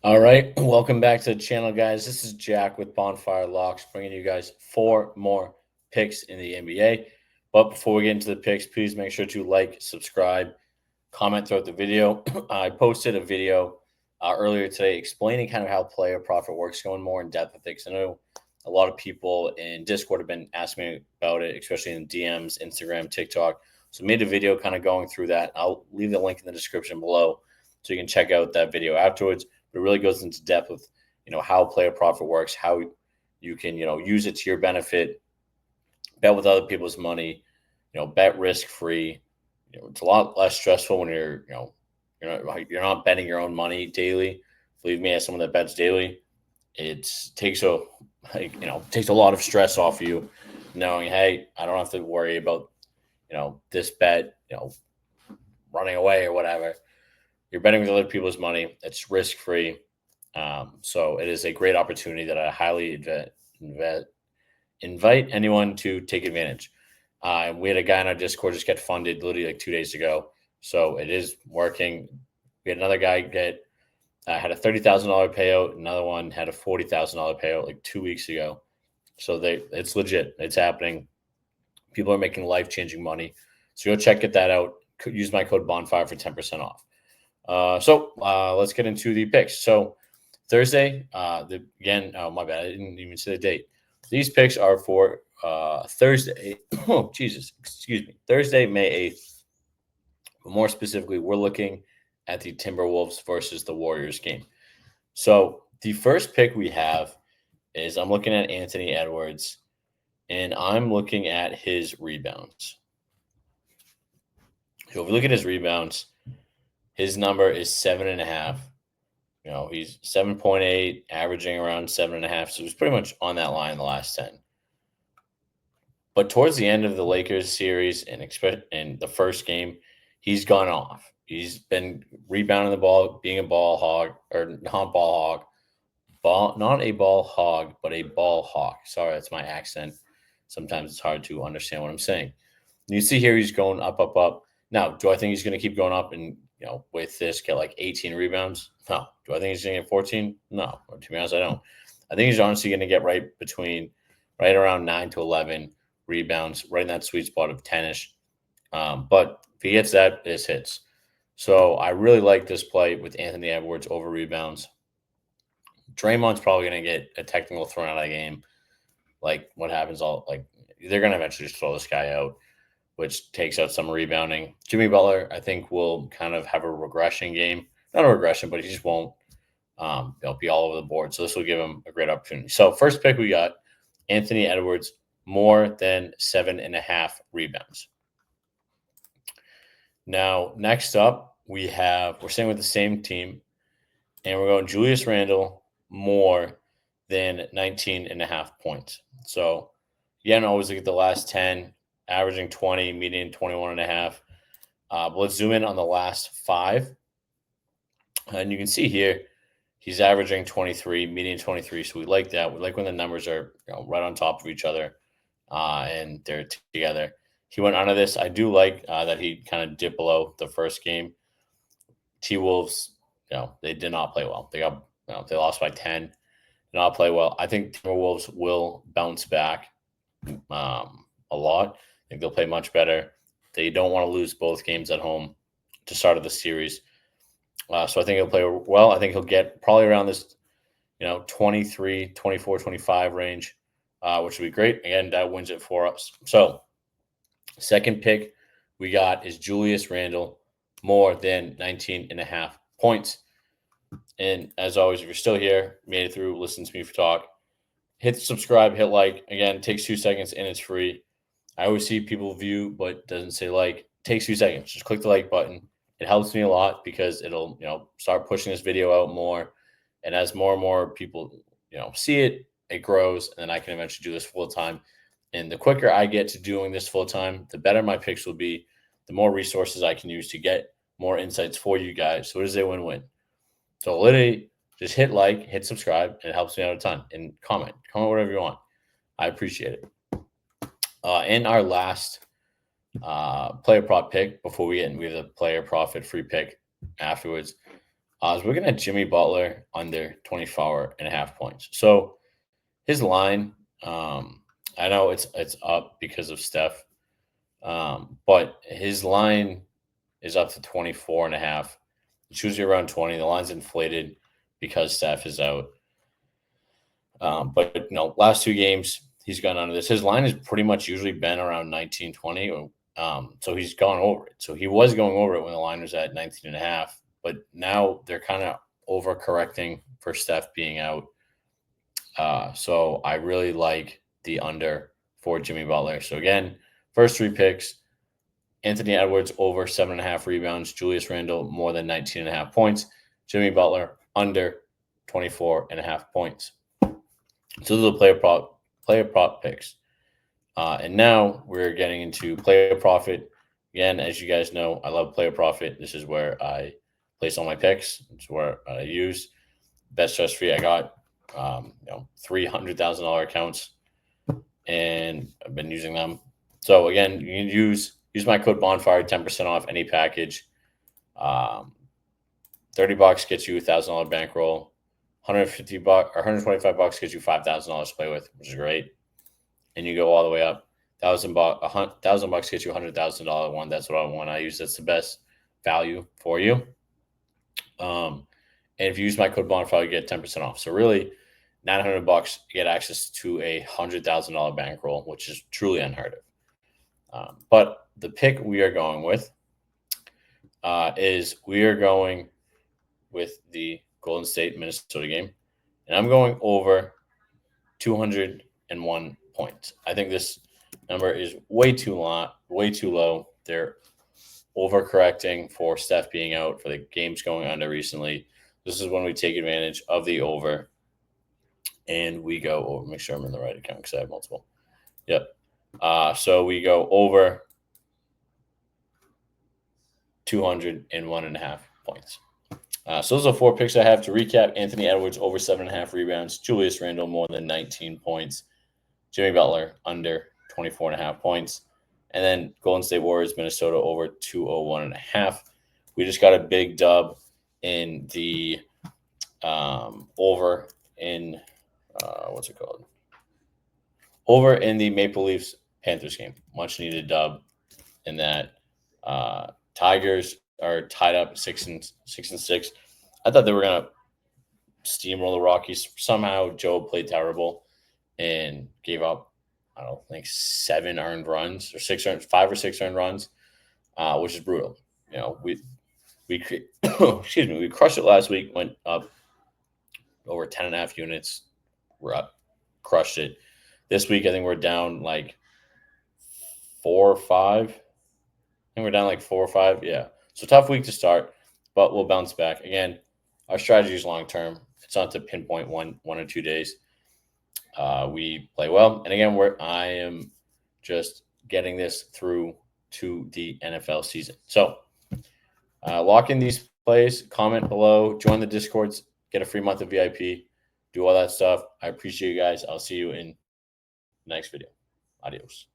All right, welcome back to the channel, guys. This is Jack with Bonfire Locks, bringing you guys four more picks in the NBA. But before we get into the picks, please make sure to like, subscribe, comment throughout the video. I posted a video earlier today explaining kind of how player profit works, going more in depth with it. 'Cause I know a lot of people in Discord have been asking me about it, especially in DMs, Instagram, TikTok. So I made a video kind of going through that. I'll leave the link in the description below so you can check out that video afterwards. But it really goes into depth with how player profit works, how you can use it to your benefit, bet with other people's money, bet risk free. It's a lot less stressful when you're not betting your own money daily. Believe me, as someone that bets daily, it takes a lot of stress off you, knowing, hey, I don't have to worry about this bet running away or whatever. You're betting with other people's money. It's risk free. So it is a great opportunity that I highly invite anyone to take advantage. And we had a guy in our Discord just get funded literally like 2 days ago. So it is working. We had another guy get had a $30,000 payout. Another one had a $40,000 payout like 2 weeks ago. So it's legit. It's happening. People are making life changing money. So go get that out. Use my code Bonfire for 10% off. Let's get into the picks. So Thursday, oh my bad, I didn't even say the date. These picks are for Thursday. Oh Jesus, excuse me, Thursday, May 8th. But more specifically, we're looking at the Timberwolves versus the Warriors game. So the first pick we have is I'm looking at Anthony Edwards, and I'm looking at his rebounds. So if we look at his rebounds, his number is 7.5. He's 7.8, averaging around 7.5. So he's pretty much on that line in the last 10. But towards the end of the Lakers series and in the first game, he's gone off. He's been rebounding the ball, being a ball hog, or not ball hog, not a ball hog, but a ball hawk. Sorry, that's my accent. Sometimes it's hard to understand what I'm saying. And you see here he's going up, up, up. Now, do I think he's going to keep going up and with this get like 18 rebounds? No. Do I think he's going to get 14? No. To be honest, I don't. I think he's honestly going to get right around 9 to 11 rebounds, right in that sweet spot of 10ish. But if he gets that, this hits. So I really like this play with Anthony Edwards over rebounds. Draymond's probably going to get a technical thrown out of the game. Like what happens, they're going to eventually just throw this guy out, which takes out some rebounding. Jimmy Butler, I think, will kind of have a regression game. Not a regression, but he just won't be all over the board. So this will give him a great opportunity. So first pick we got Anthony Edwards, more than 7.5 rebounds. Now, next up, we're staying with the same team, and we're going Julius Randle, more than 19.5 points. So again, always look at the last 10, averaging 20, median 21.5. But let's zoom in on the last 5. And you can see here, he's averaging 23, median 23. So we like that. We like when the numbers are right on top of each other and they're together. He went under this. I do like that he kind of dipped below the first game. T-Wolves, they did not play well. They lost by 10. Did not play well. I think Timberwolves will bounce back a lot. I think they'll play much better. They don't want to lose both games at home to start of the series. So I think he'll play well. I think he'll get probably around this, 23, 24, 25 range, which would be great. Again, that wins it for us. So second pick we got is Julius Randle, more than 19.5 points. And as always, if you're still here, made it through, listen to me for talk, hit subscribe, hit like. Again, it takes 2 seconds and it's free. I always see people view, but doesn't say like. It takes 2 seconds. Just click the like button. It helps me a lot because it'll, start pushing this video out more. And as more and more people, see it, it grows. And then I can eventually do this full time. And the quicker I get to doing this full time, the better my picks will be, the more resources I can use to get more insights for you guys. So it is a win-win. So literally just hit like, hit subscribe, and it helps me out a ton. And comment whatever you want. I appreciate it. In our last player prop pick, before we have the player profit free pick afterwards, I was looking at Jimmy Butler under 24.5 points. So his line, I know it's up because of Steph, but his line is up to 24.5. It's usually around 20. The line's inflated because Steph is out. But last two games he's gone under this. His line has pretty much usually been around 19, 20. So he's gone over it. So he was going over it when the line was at 19.5, but now they're kind of overcorrecting for Steph being out. So I really like the under for Jimmy Butler. So again, first three picks: Anthony Edwards over 7.5 rebounds, Julius Randle more than 19.5 points, Jimmy Butler under 24.5 points. So those are player prop picks. And now we're getting into player profit. Again, as you guys know, I love player profit. This is where I place all my picks. It's where I use best stress free. I got $300,000 accounts, and I've been using them. So again, you can use my code Bonfire, 10% off any package. $30 gets you $1,000 bankroll. $150 or $125 gets you $5,000 to play with, which is great. And you go all the way up. $1,000 gets you $100,000 one. That's what I want. I use. That's the best value for you. And if you use my code Bonfire, you get 10% off. So really, $900, you get access to a $100,000 bankroll, which is truly unheard of. But the pick we are going with is we are going with the Golden State Minnesota game, and I'm going over 201 points. I think this number is way too low. They're overcorrecting for Steph being out, for the games going under recently. This is when we take advantage of the over, and we go over. Make sure I'm in the right account because I have multiple. Yep. So we go over 201.5 points. So those are four picks I have. To recap: Anthony Edwards over 7.5 rebounds, Julius Randle more than 19 points, Jimmy Butler under 24.5 points, and then Golden State Warriors Minnesota over 201.5. We just got a big dub in the over in what's it called? Over in the Maple Leafs Panthers game. Much needed dub in that. Tigers are tied up 6-6. I thought they were gonna steamroll the Rockies. Somehow Joe played terrible and gave up, I don't think 7 earned runs or 5 or 6 earned runs, which is brutal. We excuse me, we crushed it last week. Went up over 10.5 units. We're up, crushed it. This week I think we're down like 4 or 5. I think we're down like 4 or 5. Yeah. So tough week to start, but we'll bounce back. Again, our strategy is long term. It's not to pinpoint one or 2 days. We play well. And again, I am just getting this through to the NFL season. So lock in these plays, comment below, join the Discords, get a free month of VIP, do all that stuff. I appreciate you guys. I'll see you in the next video. Adios.